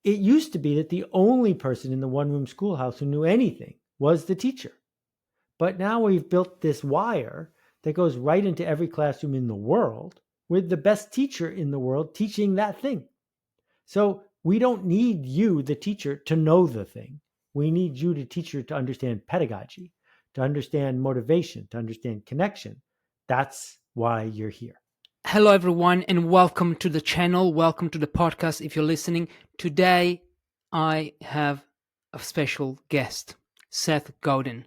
It used to be that the only person in the one-room schoolhouse who knew anything was the teacher. But now we've built this wire that goes right into every classroom in the world with the best teacher in the world teaching that thing. So we don't need you, the teacher, to know the thing. We need you, the teacher, to understand pedagogy, to understand motivation, to understand connection. That's why you're here. Hello, everyone, and welcome to the channel. Welcome to the podcast if you're listening. Today, I have a special guest, Seth Godin.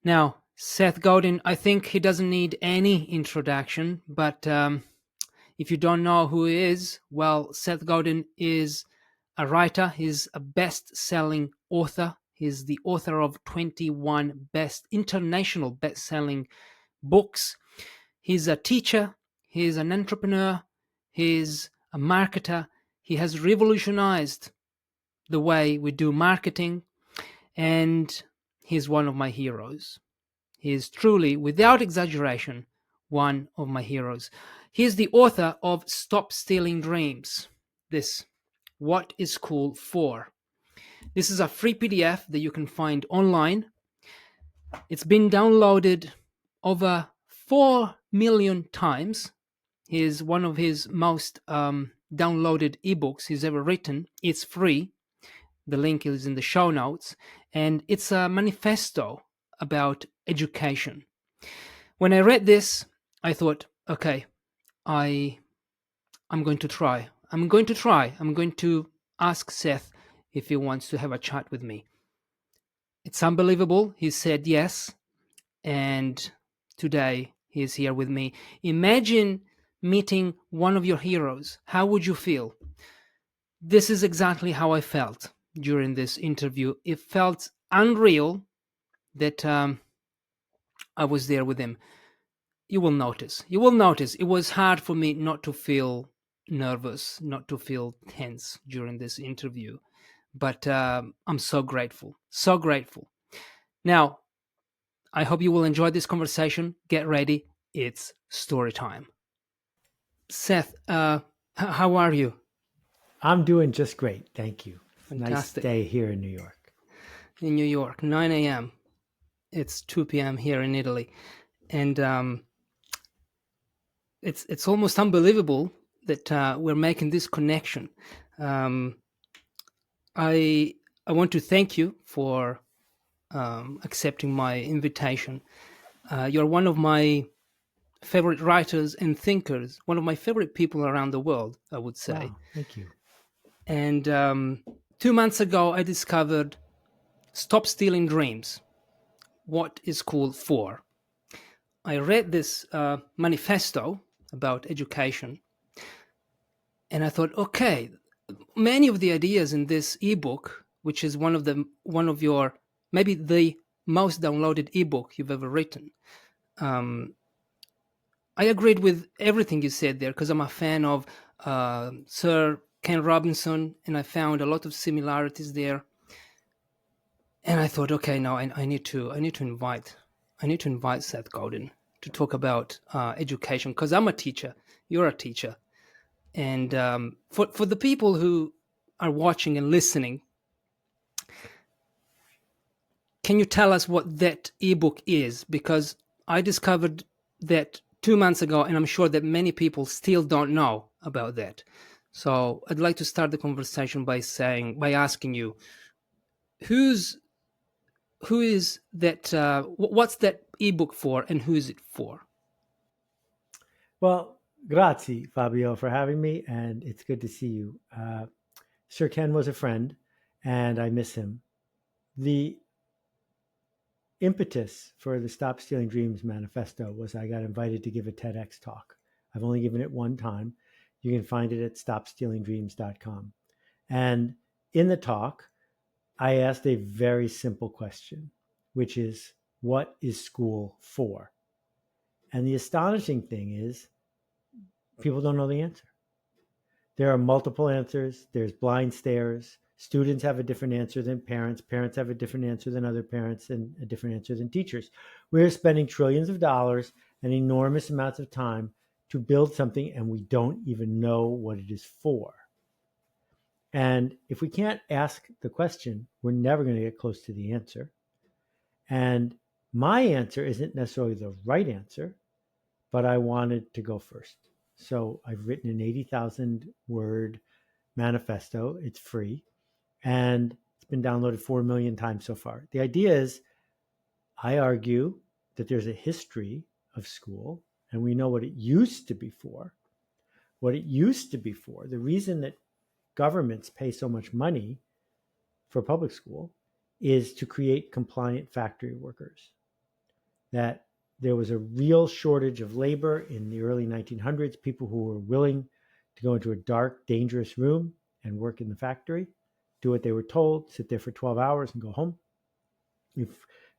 Now, Seth Godin, I think he doesn't need any introduction, but if you don't know who he is, well, Seth Godin is a writer. He's a best-selling author. He's the author of 21 international best-selling books. He's a teacher. He's an entrepreneur. He's a marketer. He has revolutionized the way we do marketing, and he's one of my heroes. He is truly, without exaggeration, one of my heroes. He is the author of Stop Stealing Dreams. This, What is School For? This is a free PDF that you can find online. It's been downloaded over 4 million times. Is one of his most downloaded ebooks he's ever written. It's free. The link is in the show notes. And it's a manifesto about education. When I read this, I thought, okay, I'm going to try. I'm going to ask Seth if he wants to have a chat with me. It's unbelievable. He said yes. And today he is here with me. Imagine meeting one of your heroes. How would you feel? This is exactly how I felt during this interview. It felt unreal that I was there with him. You will notice. It was hard for me not to feel nervous, not to feel tense during this interview. But I'm so grateful. So grateful. Now, I hope you will enjoy this conversation. Get ready. It's story time. Seth, how are you? I'm doing just great. Thank you. Fantastic. Nice day here in New York. In New York, 9 a.m. It's 2 p.m. here in Italy. And it's almost unbelievable that we're making this connection. I want to thank you for accepting my invitation. You're one of my favorite writers and thinkers, one of my favorite people around the world, I would say. Wow, thank you. And 2 months ago, I discovered Stop Stealing Dreams, What is School For? I read this manifesto about education, and I thought, okay, many of the ideas in this ebook, which is one of your, maybe the most downloaded ebook you've ever written, I agreed with everything you said there because I'm a fan of Sir Ken Robinson, and I found a lot of similarities there. And I thought, okay, now I need to invite Seth Godin to talk about education because I'm a teacher, you're a teacher, and for the people who are watching and listening, can you tell us what that ebook is? Because I discovered that 2 months ago, and I'm sure that many people still don't know about that. So I'd like to start the conversation by asking you, who is that? What's that ebook for, and who is it for? Well, grazie, Fabio, for having me, and it's good to see you. Sir Ken was a friend, and I miss him. The impetus for the Stop Stealing Dreams manifesto was I got invited to give a TEDx talk. I've only given it one time. You can find it at stopstealingdreams.com. And in the talk, I asked a very simple question, which is, what is school for? And the astonishing thing is, people don't know the answer. There are multiple answers. There's blind stares. Students have a different answer than parents. Parents have a different answer than other parents, and a different answer than teachers. We're spending trillions of dollars and enormous amounts of time to build something, and we don't even know what it is for. And if we can't ask the question, we're never going to get close to the answer. And my answer isn't necessarily the right answer, but I wanted to go first. So I've written an 80,000 word manifesto. It's free and it's been downloaded 4 million times so far. The idea is I argue that there's a history of school and we know what it used to be for. What it used to be for, the reason that governments pay so much money for public school is to create compliant factory workers. That there was a real shortage of labor in the early 1900s, people who were willing to go into a dark, dangerous room and work in the factory, do what they were told, sit there for 12 hours and go home. If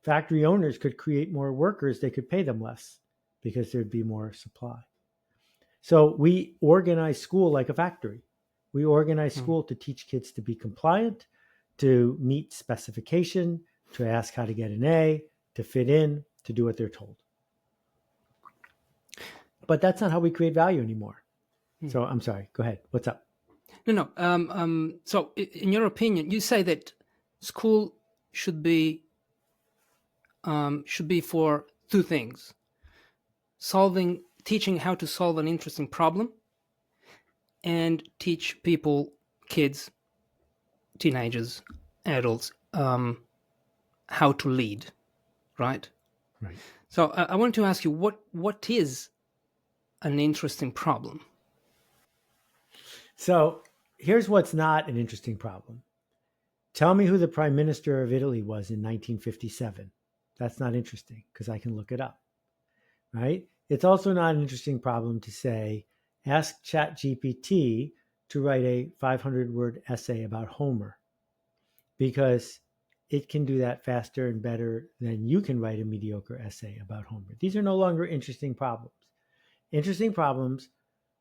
factory owners could create more workers, they could pay them less because there'd be more supply. So we organize school like a factory. We organize school to teach kids to be compliant, to meet specification, to ask how to get an A, to fit in, to do what they're told. But that's not how we create value anymore. So I'm sorry. Go ahead. What's up? No. So, in your opinion, you say that school should be for two things: teaching how to solve an interesting problem, and teach people, kids, teenagers, adults, how to lead. Right. Right. So I wanted to ask you, what is an interesting problem? So here's what's not an interesting problem. Tell me who the prime minister of Italy was in 1957. That's not interesting because I can look it up, right? It's also not an interesting problem to say, ask ChatGPT to write a 500-word essay about Homer because it can do that faster and better than you can write a mediocre essay about Homer. These are no longer interesting problems. Interesting problems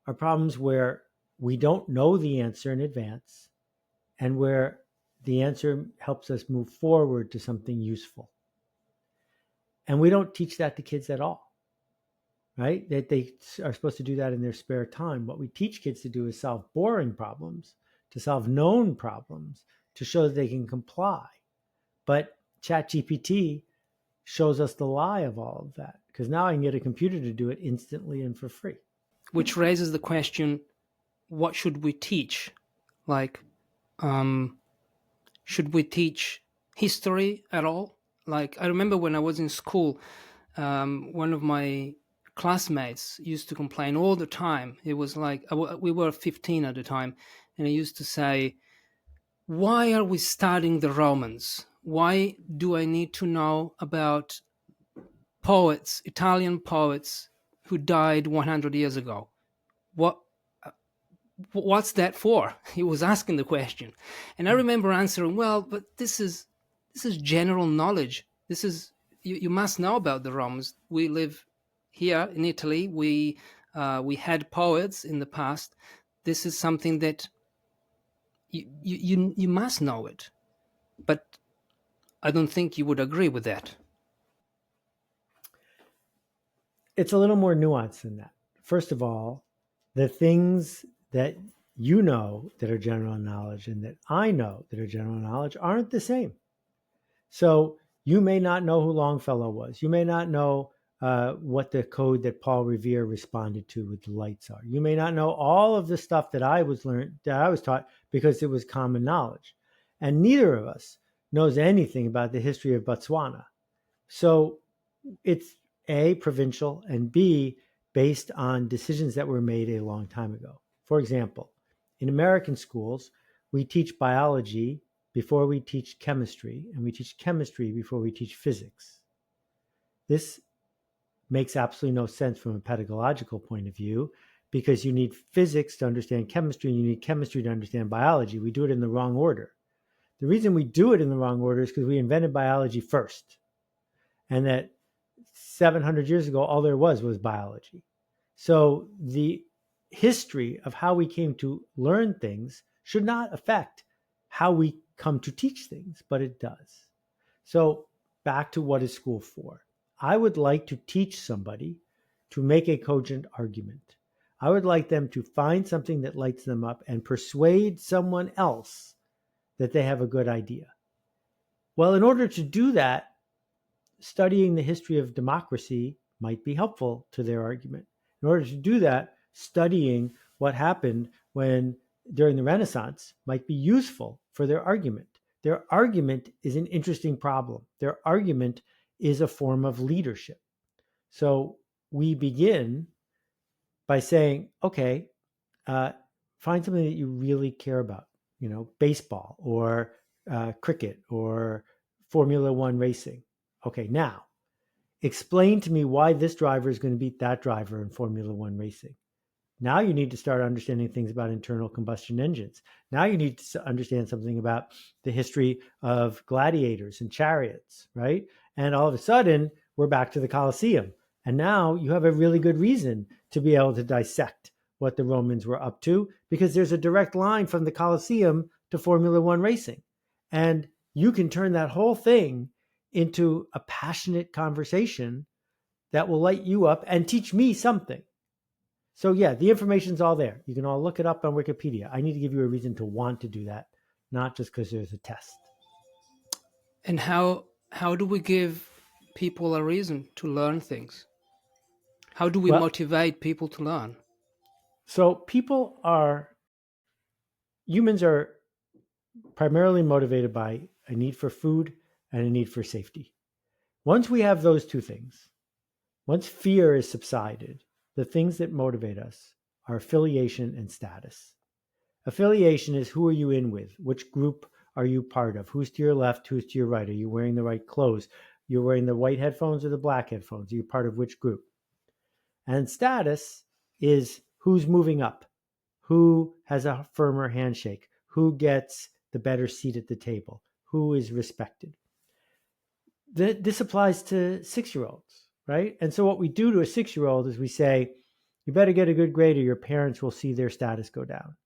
are problems where we don't know the answer in advance and where the answer helps us move forward to something useful. And we don't teach that to kids at all, right? That they are supposed to do that in their spare time. What we teach kids to do is solve boring problems, to solve known problems, to show that they can comply. But ChatGPT shows us the lie of all of that because now I can get a computer to do it instantly and for free. Which raises the question, what should we teach? Like, should we teach history at all? Like, I remember when I was in school, one of my classmates used to complain all the time. It was like, we were 15 at the time, and he used to say, why are we studying the Romans? Why do I need to know about poets, Italian poets who died 100 years ago? What's that for? He was asking the question. And I remember answering, well, but this is general knowledge. This is, you must know about the Romans. We live here in Italy. We had poets in the past. This is something that you must know it. But I don't think you would agree with that. It's a little more nuanced than that. First of all, the things that you know that are general knowledge and that I know that are general knowledge aren't the same. So you may not know who Longfellow was. You may not know what the code that Paul Revere responded to with the lights are. You may not know all of the stuff that I was taught because it was common knowledge. And neither of us knows anything about the history of Botswana. So it's A, provincial, and B, based on decisions that were made a long time ago. For example, in American schools, we teach biology before we teach chemistry, and we teach chemistry before we teach physics. This makes absolutely no sense from a pedagogical point of view because you need physics to understand chemistry and you need chemistry to understand biology. We do it in the wrong order. The reason we do it in the wrong order is because we invented biology first, and that 700 years ago, all there was biology. So the history of how we came to learn things should not affect how we come to teach things, but it does. So back to what is school for? I would like to teach somebody to make a cogent argument. I would like them to find something that lights them up and persuade someone else that they have a good idea. Well, in order to do that, studying the history of democracy might be helpful to their argument. In order to do that, studying what happened when during the Renaissance might be useful for their argument. Their argument is an interesting problem. Their argument is a form of leadership. So we begin by saying, okay, find something that you really care about, baseball or cricket or Formula One racing. Okay, now explain to me why this driver is going to beat that driver in Formula One racing. Now you need to start understanding things about internal combustion engines. Now you need to understand something about the history of gladiators and chariots, right? And all of a sudden, we're back to the Colosseum. And now you have a really good reason to be able to dissect what the Romans were up to, because there's a direct line from the Colosseum to Formula One racing. And you can turn that whole thing into a passionate conversation that will light you up and teach me something. So yeah, the information's all there. You can all look it up on Wikipedia. I need to give you a reason to want to do that, not just because there's a test. And how do we give people a reason to learn things? How do we motivate people to learn? So humans are primarily motivated by a need for food and a need for safety. Once we have those two things, once fear is subsided, the things that motivate us are affiliation and status. Affiliation is who are you in with? Which group are you part of? Who's to your left? Who's to your right? Are you wearing the right clothes? You're wearing the white headphones or the black headphones? Are you part of which group? And status is who's moving up, who has a firmer handshake, who gets the better seat at the table, who is respected. This applies to 6-year-olds, right? And so what we do to a 6-year-old is we say, you better get a good grade or your parents will see their status go down.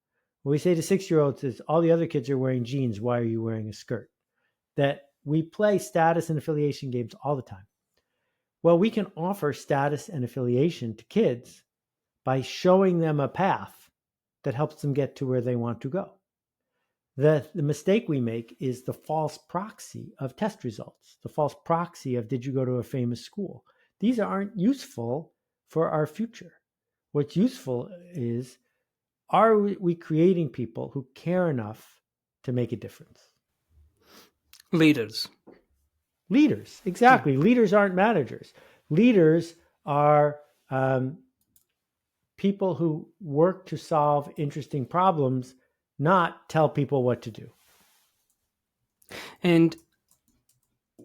What we say to 6-year-olds is, all the other kids are wearing jeans. Why are you wearing a skirt? That we play status and affiliation games all the time. Well, we can offer status and affiliation to kids by showing them a path that helps them get to where they want to go. The mistake we make is the false proxy of test results, the false proxy of did you go to a famous school? These aren't useful for our future. What's useful is, are we creating people who care enough to make a difference? Leaders, exactly. Yeah. Leaders aren't managers. Leaders are people who work to solve interesting problems, not tell people what to do. And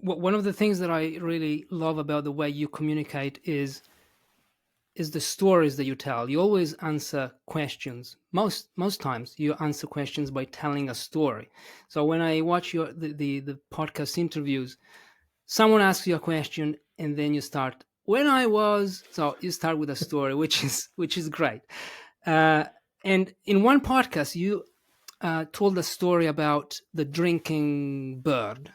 one of the things that I really love about the way you communicate is the stories that you tell. You always answer questions. Most times you answer questions by telling a story. So when I watch the podcast interviews, someone asks you a question and then you start, so you start with a story, which is great. And in one podcast, you told a story about the drinking bird.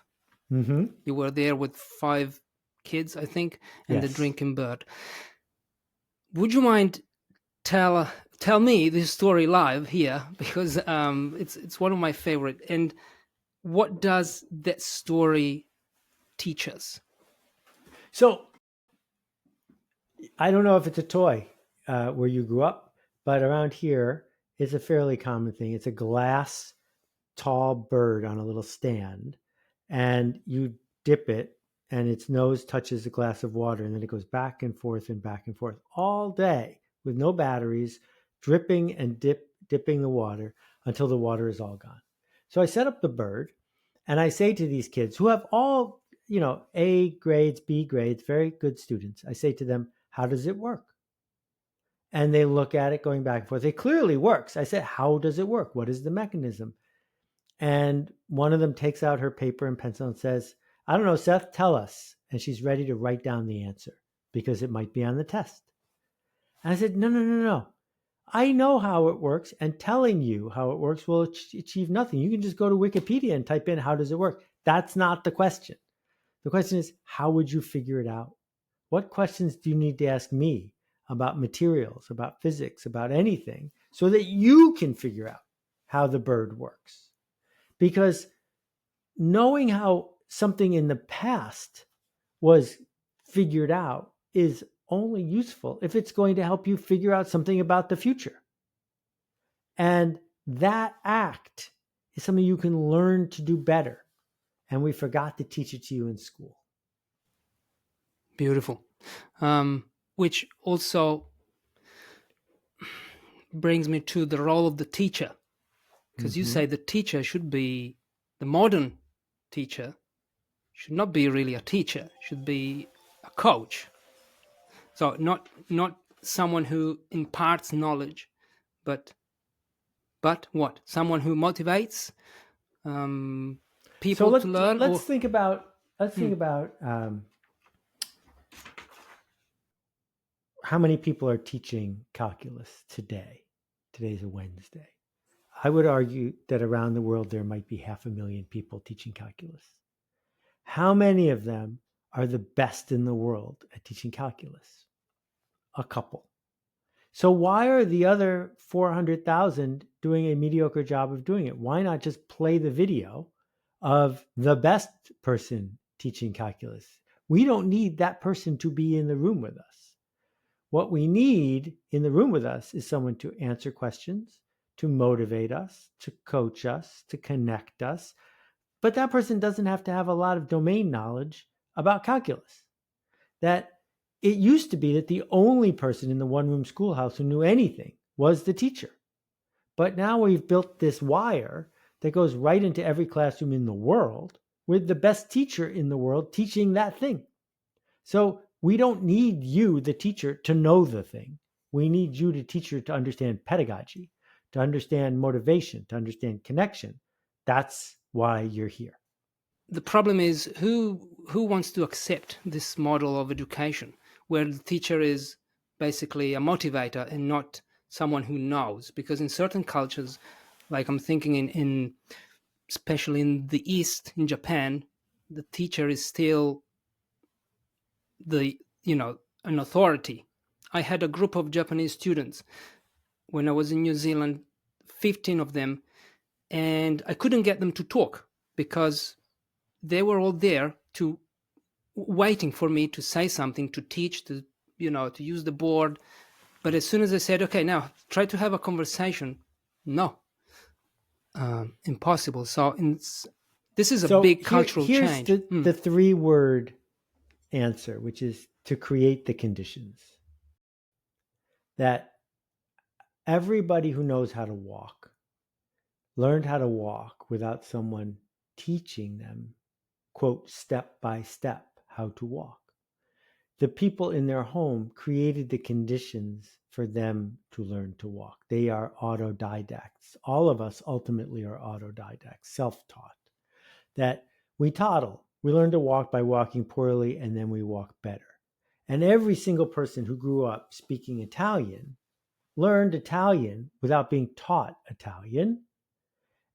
Mm-hmm. You were there with 5 kids, I think, and yes. The drinking bird. Would you mind tell me this story live here, because it's one of my favorite. And what does that story teach us? So I don't know if it's a toy where you grew up, but around here it's a fairly common thing. It's a glass tall bird on a little stand, and you dip it and its nose touches a glass of water, and then it goes back and forth all day with no batteries, dripping and dipping the water until the water is all gone. So I set up the bird, and I say to these kids who have all, A grades, B grades, very good students, I say to them, how does it work? And they look at it going back and forth. It clearly works. I said, how does it work? What is the mechanism? And one of them takes out her paper and pencil and says, I don't know, Seth, tell us. And she's ready to write down the answer because it might be on the test. And I said, no. I know how it works, and telling you how it works will achieve nothing. You can just go to Wikipedia and type in, how does it work? That's not the question. The question is, how would you figure it out? What questions do you need to ask me about materials, about physics, about anything, so that you can figure out how the bird works. Because knowing how something in the past was figured out is only useful if it's going to help you figure out something about the future. And that act is something you can learn to do better. And we forgot to teach it to you in school. Beautiful. Which also brings me to the role of the teacher. Because you say the teacher should be, the modern teacher should not be really a teacher, should be a coach. So not someone who imparts knowledge, but what? Someone who motivates people So to learn. let's think about how many people are teaching calculus today. Today's a Wednesday. I would argue that around the world there might be 500,000 people teaching calculus. How many of them are the best in the world at teaching calculus? A couple. So why are the other 400,000 doing a mediocre job of doing it? Why not just play the video of the best person teaching calculus? We don't need that person to be in the room with us. What we need in the room with us is someone to answer questions, to motivate us, to coach us, to connect us. But that person doesn't have to have a lot of domain knowledge about calculus. That it used to be that the only person in the one-room schoolhouse who knew anything was the teacher. But now we've built this wire that goes right into every classroom in the world with the best teacher in the world teaching that thing. So we don't need you, the teacher, to know the thing. We need you, the teacher, to understand pedagogy, to understand motivation, to understand connection. That's why you're here. The problem is who wants to accept this model of education where the teacher is basically a motivator and not someone who knows? Because in certain cultures, like I'm thinking in especially in the East, in Japan, the teacher is still an authority. I had a group of Japanese students when I was in New Zealand, 15 of them, and I couldn't get them to talk because they were all there to waiting for me to say something, to teach, to use the board. But as soon as I said, okay, now try to have a conversation, no, impossible. So this is a big cultural change. Here's the 3-word answer, which is to create the conditions. That everybody who knows how to walk learned how to walk without someone teaching them, quote, step by step, how to walk. The people in their home created the conditions for them to learn to walk. They are autodidacts. All of us ultimately are autodidacts, self-taught. That we toddle. We learn to walk by walking poorly, and then we walk better. And every single person who grew up speaking Italian learned Italian without being taught Italian.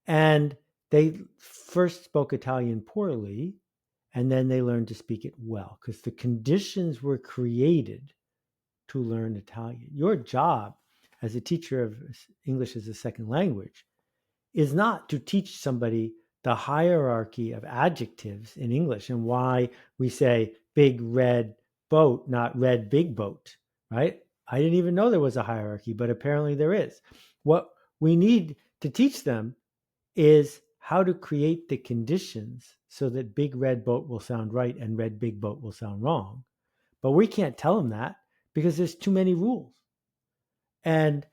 And they first spoke Italian poorly, and then they learned to speak it well because the conditions were created to learn Italian. Your job as a teacher of English as a second language is not to teach somebody the hierarchy of adjectives in English and why we say big red boat, not red big boat, right? I didn't even know there was a hierarchy, but apparently there is. What we need to teach them is how to create the conditions so that big red boat will sound right and red big boat will sound wrong. But we can't tell them that because there's too many rules. And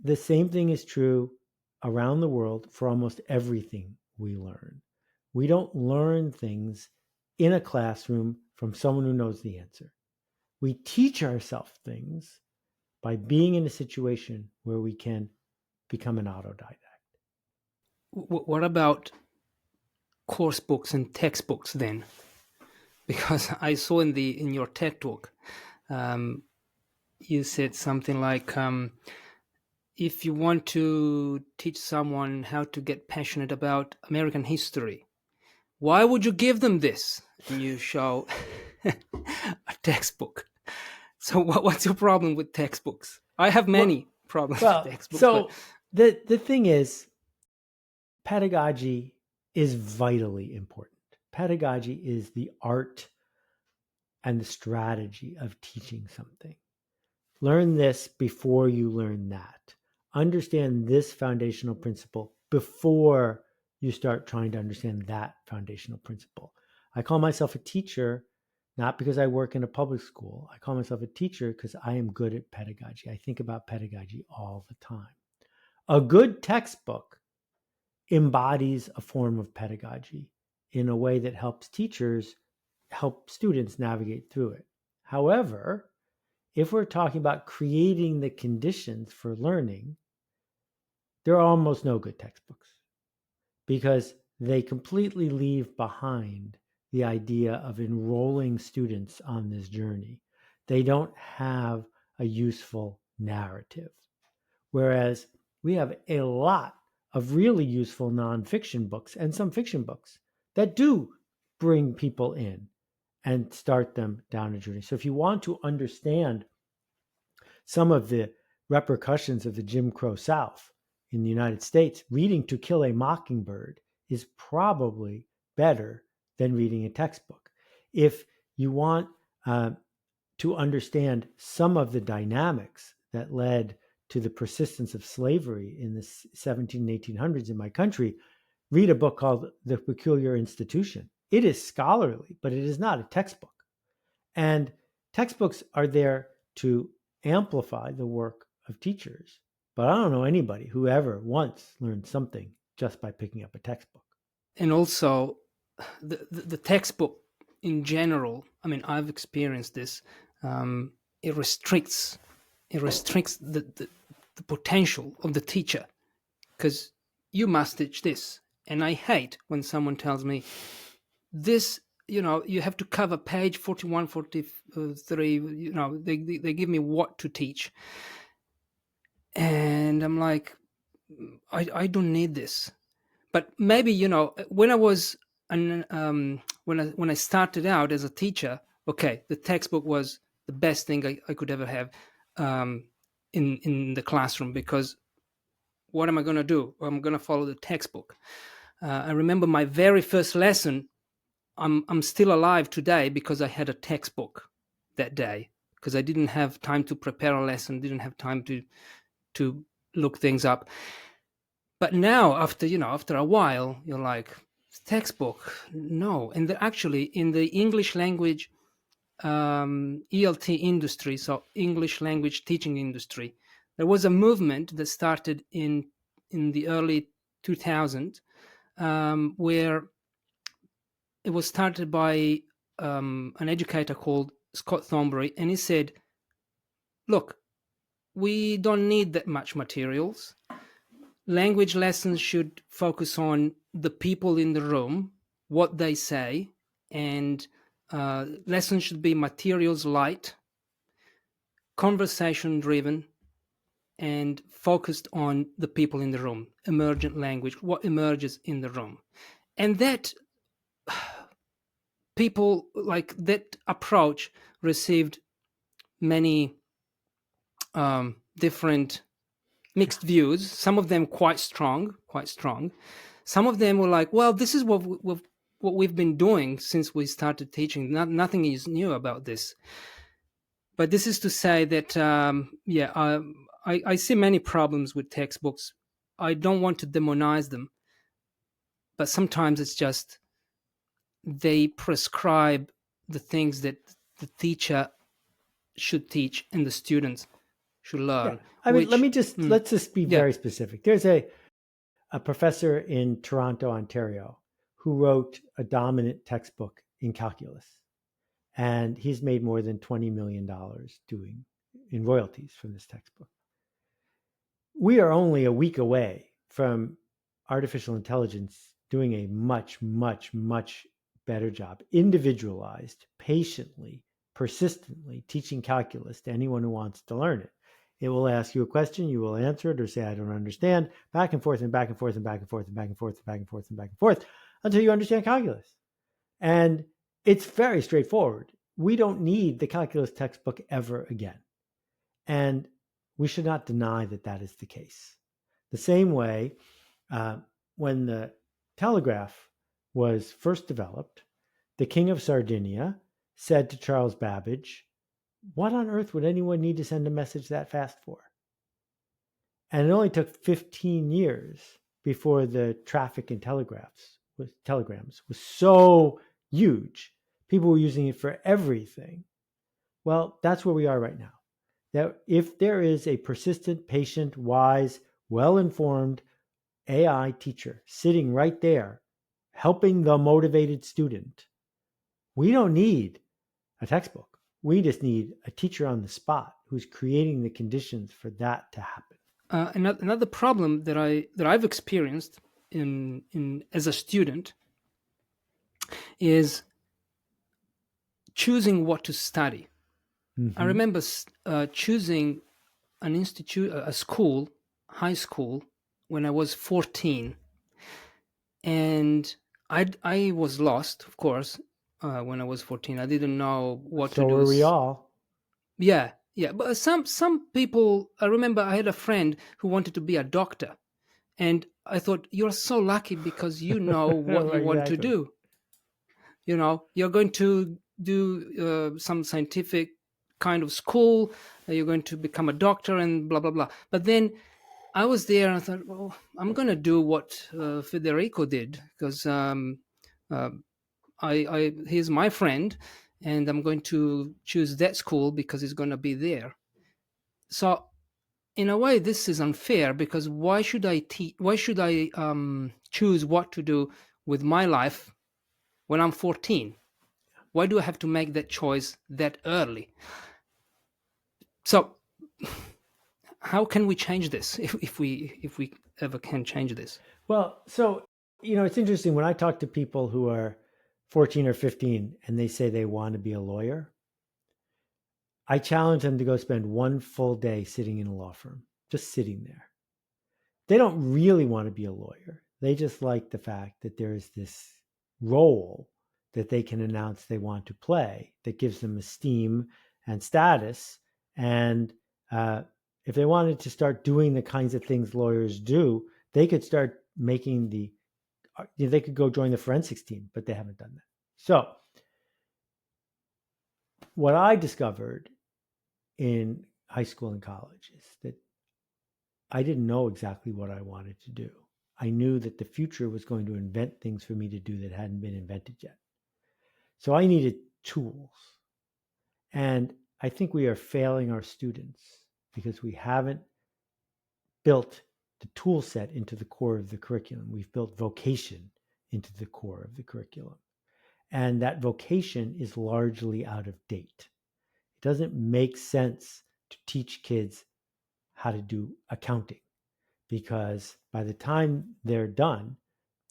the same thing is true around the world for almost everything we learn. We don't learn things in a classroom from someone who knows the answer. We teach ourselves things by being in a situation where we can become an autodidact. What about course books and textbooks then? Because I saw in your TED talk, you said something like, if you want to teach someone how to get passionate about American history, why would you give them this? And you show a textbook. So what's your problem with textbooks? I have many problems with textbooks, but so the thing is, pedagogy is vitally important. Pedagogy is the art and the strategy of teaching something. Learn this before you learn that. Understand this foundational principle before you start trying to understand that foundational principle. I call myself a teacher not because I work in a public school. I call myself a teacher because I am good at pedagogy. I think about pedagogy all the time. A good textbook embodies a form of pedagogy in a way that helps teachers help students navigate through it. However, if we're talking about creating the conditions for learning, there are almost no good textbooks because they completely leave behind the idea of enrolling students on this journey. They don't have a useful narrative. Whereas we have a lot of really useful nonfiction books and some fiction books that do bring people in and start them down a journey. So if you want to understand some of the repercussions of the Jim Crow South in the United States, reading To Kill a Mockingbird is probably better than reading a textbook. If you want to understand some of the dynamics that led to the persistence of slavery in the 17 and 1800s in my country, read a book called The Peculiar Institution. It is scholarly, but it is not a textbook. And textbooks are there to amplify the work of teachers. But I don't know anybody who ever once learned something just by picking up a textbook. and also the textbook in general. I mean, I've experienced this. It restricts the potential of the teacher, because you must teach this, and I hate when someone tells me this. You have to cover page 41, 43. They give me what to teach, and I'm like, I don't need this. But maybe when I was when I started out as a teacher, okay, the textbook was the best thing I could ever have in the classroom, because what am I going to do? I'm going to follow the textbook. I remember my very first lesson. I'm still alive today because I had a textbook that day, because I didn't have time to prepare a lesson, didn't have time to look things up. But now, after a while, you're like, textbook, no. And actually, in the English language ELT industry, so English language teaching industry, there was a movement that started in the early 2000s, where it was started by an educator called Scott Thornbury, and he said, look, we don't need that much materials. Language lessons should focus on the people in the room, what they say, and lessons should be materials light, conversation driven, and focused on the people in the room, emergent language, what emerges in the room. And that people, like that approach, received many different mixed views, some of them quite strong. Some of them were like, well, this is what we've been doing since we started teaching. Nothing is new about this. But this is to say that, I see many problems with textbooks. I don't want to demonize them, but sometimes it's just they prescribe the things that the teacher should teach and the students should learn. Yeah. I mean, let's just be very specific. There's a professor in Toronto, Ontario, who wrote a dominant textbook in calculus. And he's made more than $20 million doing in royalties from this textbook. We are only a week away from artificial intelligence doing a much, much, much better job, individualized, patiently, persistently teaching calculus to anyone who wants to learn it. It will ask you a question, you will answer it or say, I don't understand, back and forth and back and forth and back and forth and back and forth and back and forth and back and forth until you understand calculus. And it's very straightforward. we don't need the calculus textbook ever again. And we should not deny that that is the case. The same way, when the telegraph was first developed, the King of Sardinia said to Charles Babbage, "What on earth would anyone need to send a message that fast for?" And it only took 15 years before the traffic in telegrams was so huge. People were using it for everything. Well, that's where we are right now. That if there is a persistent, patient, wise, well-informed AI teacher sitting right there, helping the motivated student, we don't need a textbook. We just need a teacher on the spot who's creating the conditions for that to happen. Another problem that I've experienced in as a student is choosing what to study. I remember choosing an institute, a school, high school, when I was 14, and I was lost, of course. When I was 14, I didn't know what to do. So were we all. Yeah. But some people, I remember I had a friend who wanted to be a doctor, and I thought, you're so lucky because you know what you want to do. You know, you're going to do some scientific kind of school, you're going to become a doctor and blah, blah, blah. But then I was there and I thought, well, I'm going to do what Federico did, because he's my friend and I'm going to choose that school because he's going to be there. So in a way, this is unfair, because why should I choose what to do with my life when I'm 14? Why do I have to make that choice that early? So how can we change this, if we ever can change this? Well, so, it's interesting when I talk to people who are 14 or 15 and they say they want to be a lawyer, I challenge them to go spend one full day sitting in a law firm, just sitting there. They don't really want to be a lawyer. They just like the fact that there's this role that they can announce they want to play that gives them esteem and status. And if they wanted to start doing the kinds of things lawyers do, they could start making they could go join the forensics team, but they haven't done that. So what I discovered in high school and college is that I didn't know exactly what I wanted to do. I knew that the future was going to invent things for me to do that hadn't been invented yet. So I needed tools. And I think we are failing our students because we haven't built the tool set into the core of the curriculum. We've built vocation into the core of the curriculum. And that vocation is largely out of date. It doesn't make sense to teach kids how to do accounting, because by the time they're done,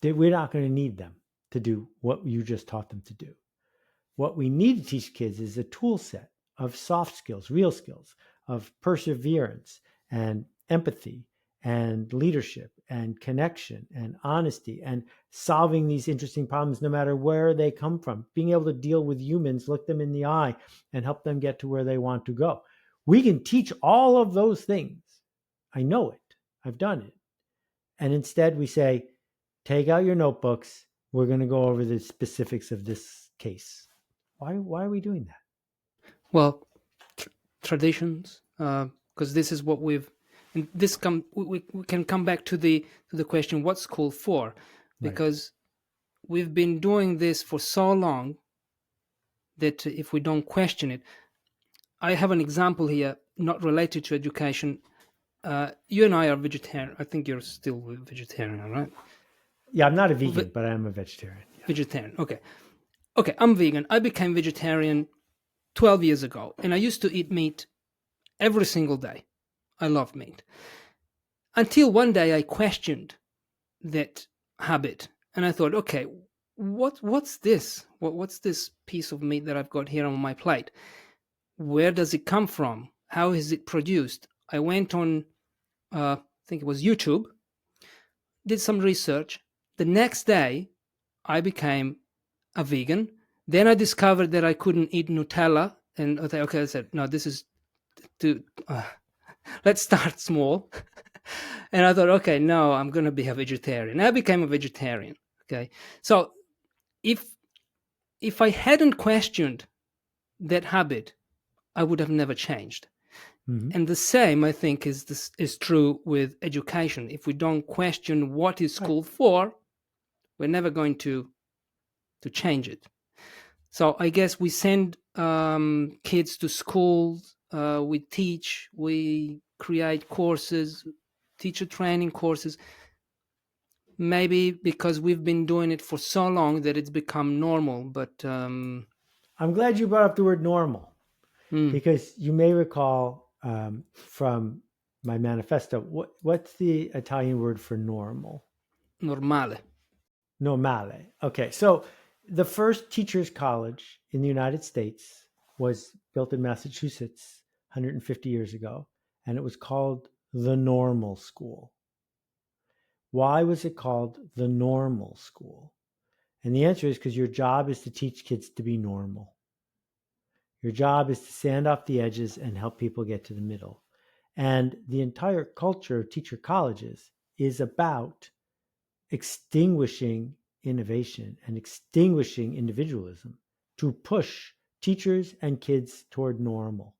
we're not going to need them to do what you just taught them to do. What we need to teach kids is a tool set of soft skills, real skills, of perseverance and empathy and leadership and connection and honesty and solving these interesting problems no matter where they come from, being able to deal with humans, look them in the eye, and help them get to where they want to go. We can teach all of those things. I know it. I've done it. And instead we say, take out your notebooks. We're going to go over the specifics of this case. Why are we doing that? Well, traditions, because this is what we can come back to the question, what's school for? Because we've been doing this for so long that if we don't question it, I have an example here, not related to education. You and I are vegetarian. I think you're still vegetarian, right? Yeah, I'm not a vegan, but I am a vegetarian. Yeah. Vegetarian, okay. Okay, I'm vegan. I became vegetarian 12 years ago, and I used to eat meat every single day. I love meat. Until one day I questioned that habit, and I thought, okay, what's this? What's this piece of meat that I've got here on my plate? Where does it come from? How is it produced? I went on, I think it was YouTube, did some research. The next day, I became a vegan, Then I discovered that I couldn't eat Nutella, and I said, no, this is too. Let's start small. And I thought, okay, no, I'm going to be a vegetarian. I became a vegetarian. Okay, so if I hadn't questioned that habit, I would have never changed. Mm-hmm. And the same, I think, is true with education. If we don't question what is Right. school for, we're never going to change it. So I guess we send kids to school, we teach, we create courses, teacher training courses, maybe because we've been doing it for so long that it's become normal. But I'm glad you brought up the word normal, because you may recall from my manifesto, what's the Italian word for normal? normale. Normale. Okay, so the first teachers' college in the United States was built in Massachusetts 150 years ago, and it was called the Normal School. Why was it called the Normal School? And the answer is because your job is to teach kids to be normal. Your job is to sand off the edges and help people get to the middle. And the entire culture of teacher colleges is about extinguishing innovation and extinguishing individualism to push teachers and kids toward normal.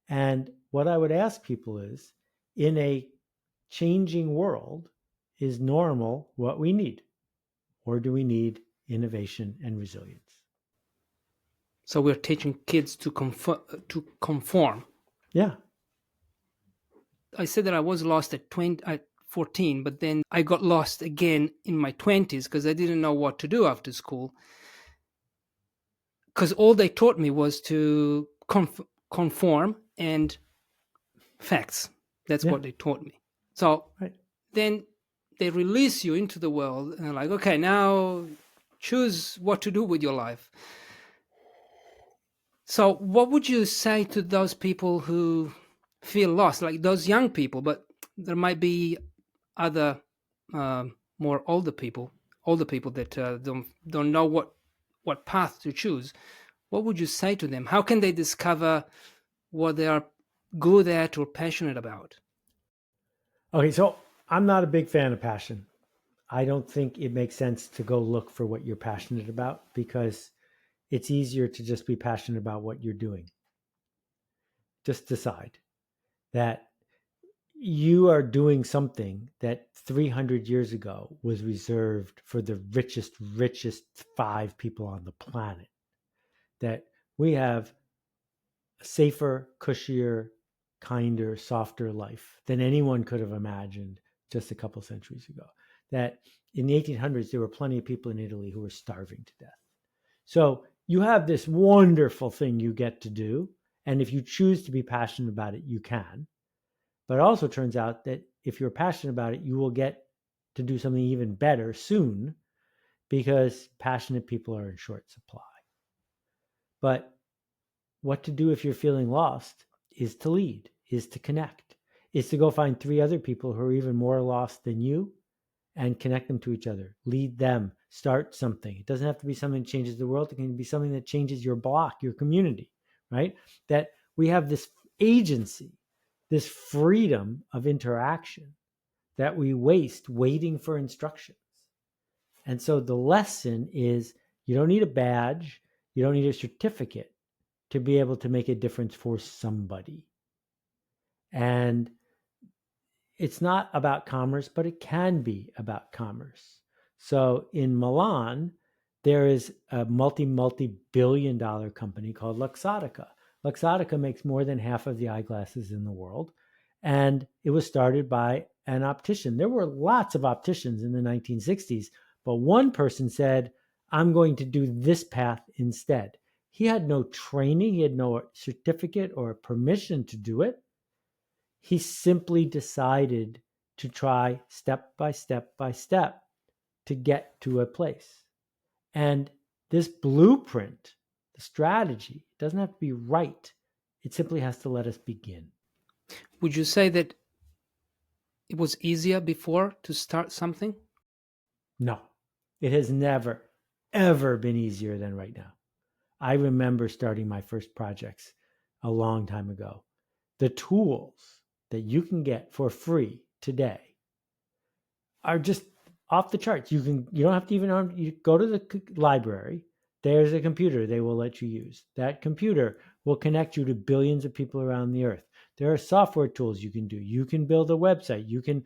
And what I would ask people is, in a changing world, is normal what we need? Or do we need innovation and resilience? So we're teaching kids to conform. Yeah. I said that I was lost at 14, but then I got lost again in my 20s because I didn't know what to do after school. Because all they taught me was to conform and facts. That's Yeah. what they taught me. So Right. then they release you into the world and they're like, okay, now choose what to do with your life. So what would you say to those people who feel lost, like those young people, but there might be other more older people that don't know what path to choose? What would you say to them? How can they discover what they are good at or passionate about? Okay, so I'm not a big fan of passion. I don't think it makes sense to go look for what you're passionate about, because it's easier to just be passionate about what you're doing. Just decide that you are doing something that 300 years ago was reserved for the richest 5 people on the planet. That we have a safer, cushier, kinder, softer life than anyone could have imagined just a couple centuries ago. That in the 1800s, there were plenty of people in Italy who were starving to death. So you have this wonderful thing you get to do. And if you choose to be passionate about it, you can. But it also turns out that if you're passionate about it, you will get to do something even better soon, because passionate people are in short supply. But what to do if you're feeling lost is to lead, is to connect, is to go find 3 other people who are even more lost than you and connect them to each other. Lead them, start something. It doesn't have to be something that changes the world. It can be something that changes your block, your community, right? That we have this agency, this freedom of interaction that we waste waiting for instructions. And so the lesson is, you don't need a badge, you don't need a certificate to be able to make a difference for somebody. And it's not about commerce, but it can be about commerce. So in Milan, there is a multi-billion dollar company called Luxottica. Luxottica makes more than half of the eyeglasses in the world. And it was started by an optician. There were lots of opticians in the 1960s, but one person said, I'm going to do this path instead. He had no training, he had no certificate or permission to do it. He simply decided to try step by step by step to get to a place. And this blueprint, the strategy, doesn't have to be right. It simply has to let us begin. Would you say that it was easier before to start something? No, it has never, ever been easier than right now. I remember starting my first projects a long time ago. The tools that you can get for free today are just off the charts. You don't have to even you go to the library. There's a computer they will let you use. That computer will connect you to billions of people around the earth. There are software tools you can do. You can build a website. You can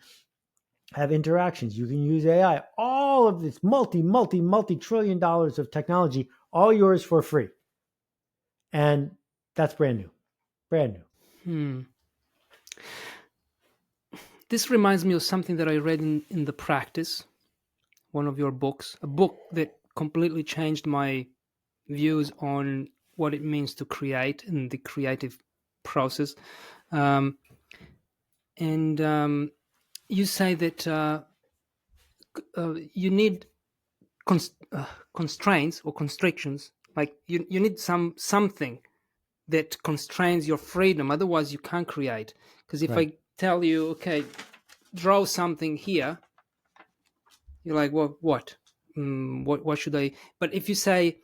have interactions. You can use AI. All of this multi-trillion dollars of technology, all yours for free. And that's brand new. Brand new. This reminds me of something that I read in The Practice, one of your books, a book that completely changed my views on what it means to create and the creative process. You say that you need constraints or constrictions, like you need something that constrains your freedom, otherwise you can't create. Because if I tell you, okay, draw something here, you're like, well, what should I? But if you say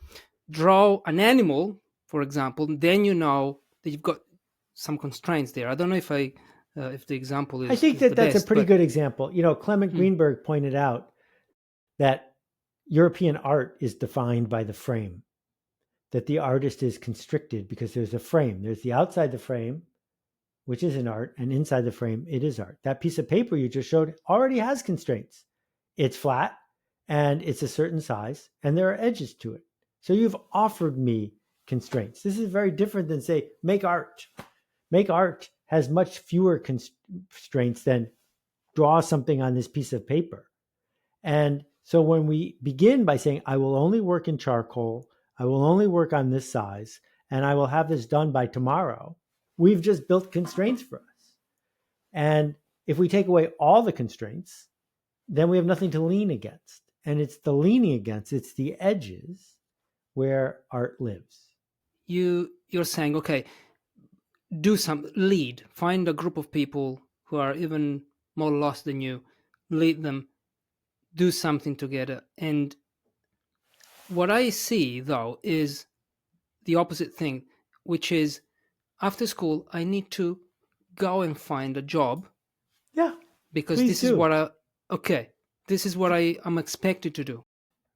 draw an animal, for example, then you know that you've got some constraints there. I don't know if the example is I think is the that's a best, pretty but good example. Clement Greenberg pointed out that European art is defined by the frame, that the artist is constricted because there's a frame. There's the outside the frame, which is an art, and inside the frame, it is art. That piece of paper you just showed already has constraints. It's flat and it's a certain size, and there are edges to it. So you've offered me constraints. This is very different than, say, make art. Make art has much fewer constraints than draw something on this piece of paper. And so when we begin by saying, I will only work in charcoal, I will only work on this size, and I will have this done by tomorrow, we've just built constraints for us. And if we take away all the constraints, then we have nothing to lean against. And it's the leaning against, it's the edges where art lives. You're saying, okay, lead, find a group of people who are even more lost than you, lead them, do something together. And what I see, though, is the opposite thing, which is after school, I need to go and find a job. Yeah. Because this is what I am expected to do.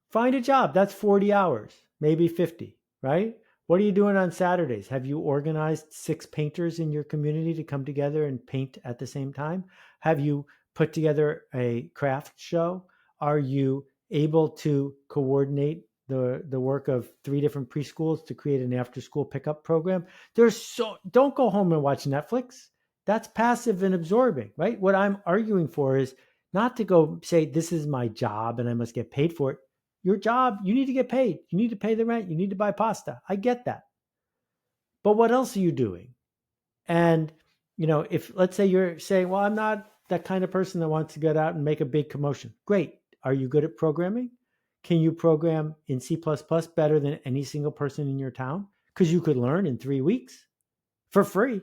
Find a job. That's 40 hours, maybe 50, right? What are you doing on Saturdays? Have you organized 6 painters in your community to come together and paint at the same time? Have you put together a craft show? Are you able to coordinate the work of 3 different preschools to create an after-school pickup program? Don't go home and watch Netflix. That's passive and absorbing, right? What I'm arguing for is not to go say, this is my job and I must get paid for it. Your job, you need to get paid. You need to pay the rent. You need to buy pasta. I get that. But what else are you doing? And, if let's say you're saying, well, I'm not that kind of person that wants to get out and make a big commotion. Great. Are you good at programming? Can you program in C++ better than any single person in your town? Because you could learn in 3 weeks for free,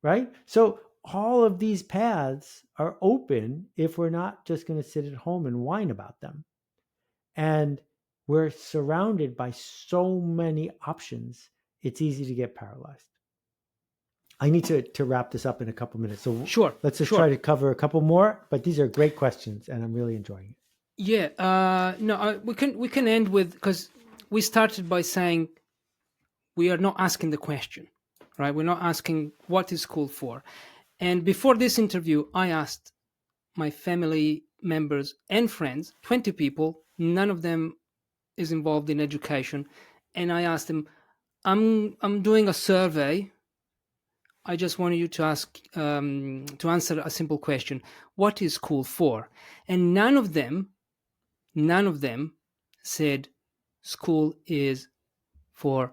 right? So all of these paths are open if we're not just going to sit at home and whine about them. And we're surrounded by so many options, it's easy to get paralyzed. I need to wrap this up in a couple minutes. So sure, let's just try to cover a couple more, but these are great questions and I'm really enjoying it. Yeah, we can end with, because we started by saying we are not asking the question, right? We're not asking what is school for. And before this interview, I asked my family members and friends, 20 people, none of them is involved in education, and I asked them, I'm doing a survey. I just wanted you to answer a simple question: what is school for? And none of them said school is for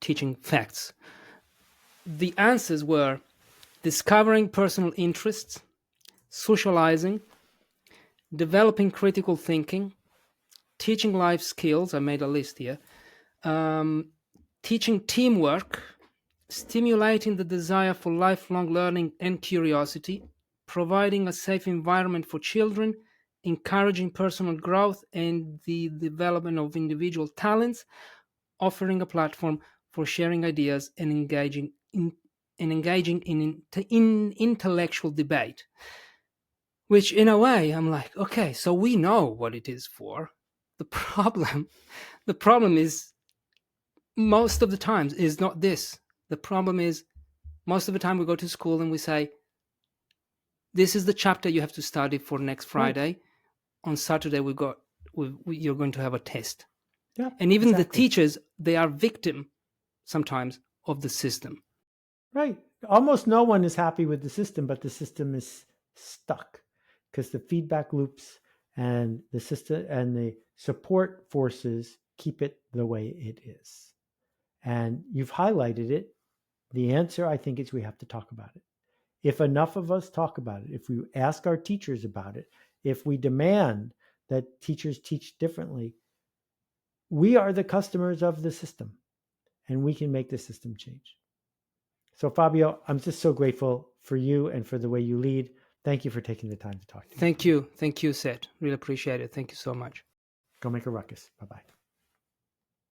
teaching facts. The answers were discovering personal interests, socializing, developing critical thinking, teaching life skills. I made a list here. Teaching teamwork, stimulating the desire for lifelong learning and curiosity, providing a safe environment for children, encouraging personal growth and the development of individual talents, offering a platform for sharing ideas and engaging in intellectual debate. Which, in a way, I'm like, okay, so we know what it is for. The problem is, most of the times, is not this. The problem is, most of the time we go to school and we say, this is the chapter you have to study for next Friday. Right. On Saturday, you're going to have a test. Yeah, and even exactly. The teachers, they are victim sometimes of the system. Right. Almost no one is happy with the system, but the system is stuck because the feedback loops and the system and the support forces keep it the way it is. And you've highlighted it. The answer, I think, is we have to talk about it. If enough of us talk about it, if we ask our teachers about it, if we demand that teachers teach differently, we are the customers of the system and we can make the system change. So Fabio, I'm just so grateful for you and for the way you lead. Thank you for taking the time to talk to me. Thank you. Thank you, Seth. Really appreciate it. Thank you so much. Go make a ruckus. Bye-bye.